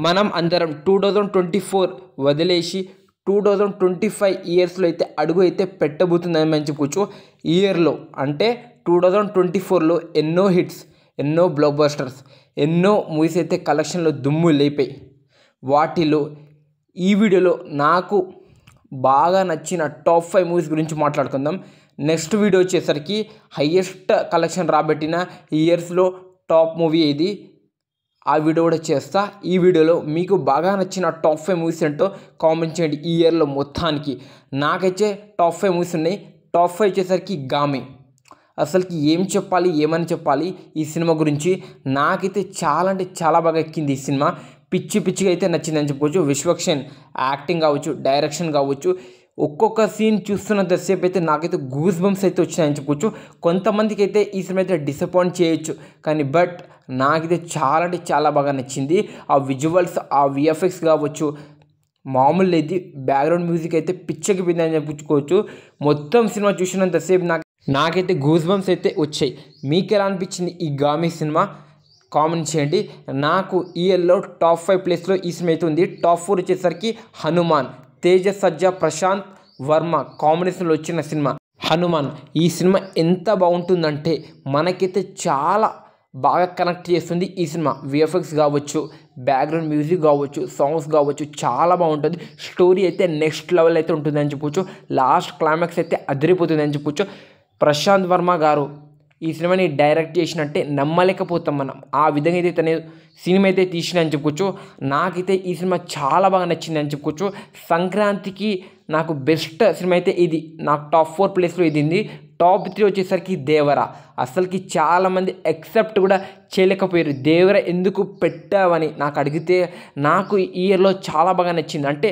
మనం అందరం 2024 వదిలేసి 2025 ఇయర్స్లో అయితే అడుగు అయితే పెట్టబోతుందని మనం చెప్పుకోవచ్చు. ఈ ఇయర్లో అంటే 2024లో ఎన్నో హిట్స్, ఎన్నో బ్లాక్ బస్టర్స్, ఎన్నో మూవీస్ అయితే కలెక్షన్లో దుమ్ము లేపాయి. వాటిలో ఈ వీడియోలో నాకు బాగా నచ్చిన టాప్ 5 మూవీస్ గురించి మాట్లాడుకుందాం. నెక్స్ట్ వీడియో వచ్చేసరికి హయ్యెస్ట్ కలెక్షన్ రాబట్టిన ఇయర్స్లో టాప్ మూవీ ఏది, ఆ వీడియో కూడా చేస్తా. ఈ వీడియోలో మీకు బాగా నచ్చిన టాప్ 5 మూవీస్ ఏంటో కామెంట్ చేయండి. ఈ ఇయర్లో మొత్తానికి నాకైతే టాప్ 5 మూవీస్ ఉన్నాయి. టాప్ 5 వచ్చేసరికి గామి. అసలుకి ఏం చెప్పాలి, ఏమని చెప్పాలి ఈ సినిమా గురించి. నాకైతే చాలా అంటే చాలా బాగా ఎక్కింది ఈ సినిమా. పిచ్చిగా అయితే నచ్చిందని చెప్పుకోవచ్చు. విశ్వక్సేన్ యాక్టింగ్ కావచ్చు, డైరెక్షన్ కావచ్చు, ఒక్కొక్క సీన్ చూస్తున్నంతసేపు అయితే నాకైతే గూస్ బంప్స్ అయితే వచ్చినాయని చెప్పుకోవచ్చు. కొంతమందికి అయితే ఈ సినిమా అయితే డిసప్పాయింట్ చేయొచ్చు, కానీ బట్ నాకైతే చాలా అంటే చాలా బాగా నచ్చింది. ఆ విజువల్స్, ఆ విఎఫ్ఎక్స్ కావచ్చు, మామూలు లేదు. బ్యాక్గ్రౌండ్ మ్యూజిక్ అయితే పిచ్చకి పోయిందని చెప్పుకోవచ్చు. మొత్తం సినిమా చూసినంతసేపు నాకైతే గూస్ బంప్స్ అయితే వచ్చాయి. మీకు ఎలా అనిపించింది ఈ గామి సినిమా కామెంట్ చేయండి. నాకు ఈ ఇయర్లో టాప్ 5 ప్లేస్లో ఈ సినిమా అయితే ఉంది. టాప్ 4 వచ్చేసరికి హనుమాన్, తేజ సజ్జా, ప్రశాంత్ వర్మ కాంబినేషన్లో వచ్చిన సినిమా హనుమాన్. ఈ సినిమా ఎంత బాగుంటుందంటే మనకైతే చాలా బాగా కనెక్ట్ చేస్తుంది ఈ సినిమా. విఎఫ్ఎక్స్ కావచ్చు, బ్యాక్గ్రౌండ్ మ్యూజిక్ కావచ్చు, సాంగ్స్ కావచ్చు, చాలా బాగుంటుంది. స్టోరీ అయితే నెక్స్ట్ లెవెల్ అయితే ఉంటుందని చెప్పొచ్చు. లాస్ట్ క్లైమాక్స్ అయితే అదిరిపోతుందని చెప్పొచ్చు. ప్రశాంత్ వర్మ గారు ఈ సినిమాని డైరెక్ట్ చేసినట్టే నమ్మలేకపోతాం మనం. ఆ విధంగా అయితే తన సినిమా అయితే తీసినని చెప్పుకోవచ్చు. నాకైతే ఈ సినిమా చాలా బాగా నచ్చింది అని చెప్పుకోవచ్చు. సంక్రాంతికి నాకు బెస్ట్ సినిమా అయితే ఇది. నాకు టాప్ 4 ప్లేస్లో ఇది ఉంది. టాప్ 3 వచ్చేసరికి దేవరా. అసలుకి చాలామంది ఎక్సెప్ట్ కూడా చేయలేకపోయారు. దేవరా ఎందుకు పెట్టావని నాకు అడిగితే నాకు ఈ ఇయర్లో చాలా బాగా నచ్చింది. అంటే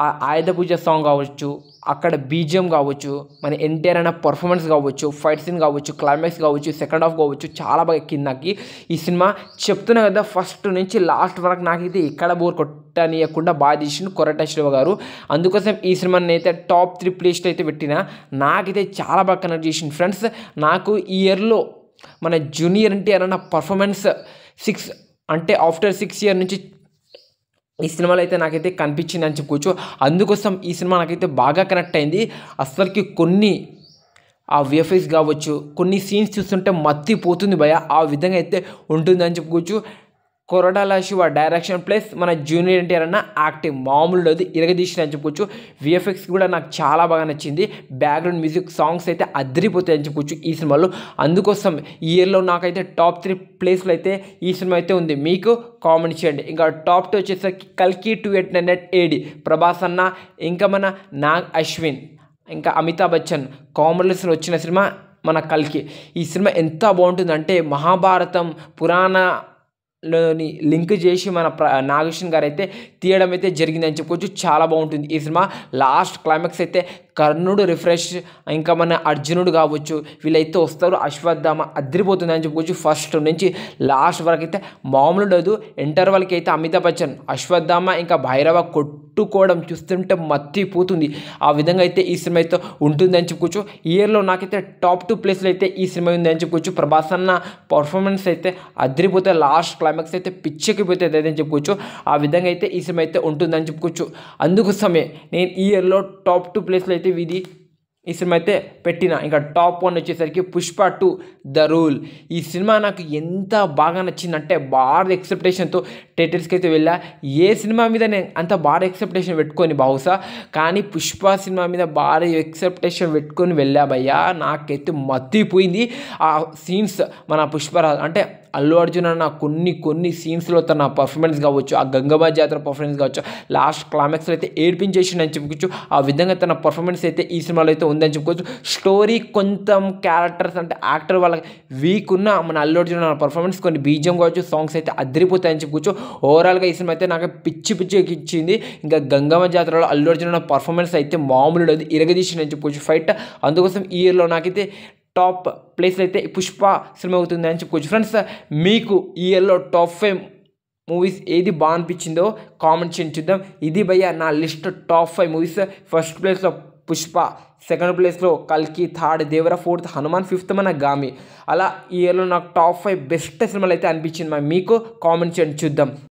ఆ ఆయుధ పూజ సాంగ్ కావచ్చు, అక్కడ బీజిఎం కావచ్చు, మన ఎన్టీఆర్ అన్న పర్ఫార్మెన్స్ కావచ్చు, ఫైట్ సీన్ కావచ్చు, క్లైమాక్స్ కావచ్చు, సెకండ్ హాఫ్ కావచ్చు, చాలా బాగా ఎక్కింది నాకు ఈ సినిమా. చెప్తున్నా కదా, ఫస్ట్ నుంచి లాస్ట్ వరకు నాకైతే ఎక్కడ బోర్ కొట్టనీయకుండా బాగా తీసిండు కొరటాల శివ గారు. అందుకోసం ఈ సినిమాని అయితే టాప్ 3 ప్లేస్లో అయితే పెట్టిన. నాకైతే చాలా బాగా కనెక్ట్ చేసింది ఫ్రెండ్స్. నాకు ఈ ఇయర్లో మన జూనియర్ ఎన్టీఆర్ అన్న పర్ఫార్మెన్స్ ఆఫ్టర్ 6 ఇయర్ నుంచి ఈ సినిమాలో అయితే నాకైతే కనిపించింది అని చెప్పుకోవచ్చు. అందుకోసం ఈ సినిమా నాకైతే బాగా కనెక్ట్ అయింది. అసలుకి కొన్ని ఆ విఎఫ్ఎక్స్ కావచ్చు, కొన్ని సీన్స్ చూస్తుంటే మత్తిపోతుంది భయ, ఆ విధంగా అయితే ఉంటుందని చెప్పుకోవచ్చు. కొరటాల శివ డైరెక్షన్ ప్లస్ మన జూనియర్ ఎన్టీఆర్ అన్న యాక్టింగ్ మామూలు లేదు, ఇరగదీసిన అని చెప్పుకోవచ్చు. విఎఫ్ఎక్స్ కూడా నాకు చాలా బాగా నచ్చింది. బ్యాక్గ్రౌండ్ మ్యూజిక్, సాంగ్స్ అయితే అదిరిపోతాయి అని చెప్పుకోవచ్చు ఈ సినిమాలో. అందుకోసం ఈ ఇయర్లో నాకైతే టాప్ 3 ప్లేస్లో అయితే ఈ సినిమా అయితే ఉంది. మీకు కామెంట్ చేయండి. ఇంకా టాప్ 2 వచ్చేసరికి కల్కి 2800 AD, ప్రభాస్ అన్న, ఇంకా మన నాగ్ అశ్విన్, ఇంకా అమితాబ్ బచ్చన్ కాంబినేషన్లో వచ్చిన సినిమా మన కల్కి. ఈ సినిమా ఎంత బాగుంటుందంటే మహాభారతం పురాణలోని లింక్ చేసి మన నాగేశ్వన్ గారు అయితే తీయడం అయితే జరిగిందని చెప్పుకోవచ్చు. చాలా బాగుంటుంది ఈ సినిమా. లాస్ట్ క్లైమాక్స్ అయితే కర్ణుడు రిఫ్రెష్, ఇంకా మన అర్జునుడు కావచ్చు, వీళ్ళైతే వస్తారు. అశ్వత్థామ అదిరిపోతుంది అని చెప్పుకోవచ్చు. ఫస్ట్ నుంచి లాస్ట్ వరకు అయితే మామూలు లేదు. ఇంటర్వల్కి అయితే అమితాబ్ బచ్చన్, అశ్వత్థామ, ఇంకా భైరవ కొట్టుకోవడం చూస్తుంటే మత్తిపోతుంది. ఆ విధంగా అయితే ఈ సినిమా అయితే ఉంటుందని చెప్పుకోవచ్చు. ఈ ఇయర్లో నాకైతే టాప్ 2 ప్లేస్లో అయితే ఈ సినిమా ఉందని చెప్పుకోవచ్చు. ప్రభాస్ అన్న పర్ఫార్మెన్స్ అయితే అదిరిపోతే, లాస్ట్ క్లైమాక్స్ అయితే పిచ్చెక్కిపోతుంది అని చెప్పుకోవచ్చు. ఆ విధంగా అయితే ఈ సినిమా అయితే ఉంటుందని చెప్పుకోవచ్చు. అందుకోసమే నేను ఈ ఇయర్లో టాప్ 2 ప్లేస్లో అయితే ఈ సినిమా అయితే పెట్టిన. ఇంకా టాప్ 1 వచ్చేసరికి పుష్ప 2 ద రూల్. ఈ సినిమా నాకు ఎంత బాగా నచ్చిందంటే భారీ ఎక్స్పెక్టేషన్తో థియేటర్స్కి అయితే వెళ్ళా. ఏ సినిమా మీద నేను అంత భారీ ఎక్స్పెక్టేషన్ పెట్టుకొని బహుశా, కానీ పుష్ప సినిమా మీద భారీ ఎక్స్పెక్టేషన్ పెట్టుకొని వెళ్ళా భయ్యా. నాకైతే మత్తిపోయింది ఆ సీన్స్. మన పుష్పరాజ్ అంటే అల్లు అర్జున్ అన్న కొన్ని సీన్స్లో తన పర్ఫార్మెన్స్ కావచ్చు, ఆ గంగమ్మ జాతర పర్ఫార్మెన్స్ కావచ్చు, లాస్ట్ క్లైమాక్స్లో అయితే ఏడ్పించేసిందని చెప్పుకోవచ్చు. ఆ విధంగా తన పర్ఫార్మెన్స్ అయితే ఈ సినిమాలో అయితే ఉందని చెప్పుకోవచ్చు. స్టోరీ కొంచెం క్యారెక్టర్స్ అంటే యాక్టర్ వాళ్ళకి వీక్ ఉన్న మన అల్లు అర్జున్ అన్న పర్ఫార్మెన్స్, కొన్ని బీజిఎం కావచ్చు, సాంగ్స్ అయితే అదిరిపోతాయని చెప్పుకోవచ్చు. ఓవరాల్గా ఈ సినిమా అయితే నాకు పిచ్చి ఇచ్చింది. ఇంకా గంగమ్మ జాతరలో అల్లు అర్జున్ అన్న పర్ఫార్మెన్స్ అయితే మామూలు లేదు, ఇరగదీసిందని చెప్పుకోవచ్చు ఫైట్. అందుకోసం ఈ ఇయర్లో నాకైతే టాప్ ప్లేస్లో అయితే పుష్ప సినిమా అవుతుంది అని చెప్పుకోవచ్చు. ఫ్రెండ్స్, మీకు ఈ ఇయర్లో టాప్ 5 మూవీస్ ఏది బాగా అనిపించిందో కామెంట్ చేయండి చూద్దాం. ఇది భయ్య నా లిస్ట్ టాప్ 5 మూవీస్. ఫస్ట్ ప్లేస్లో పుష్ప, సెకండ్ ప్లేస్లో కల్కి, third Devara, fourth Hanuman, fifth మన గామి. అలా ఈ ఇయర్లో నాకు టాప్ 5 బెస్ట్ సినిమాలు అయితే అనిపించింది. మీకు కామెంట్ చేయండి చూద్దాం.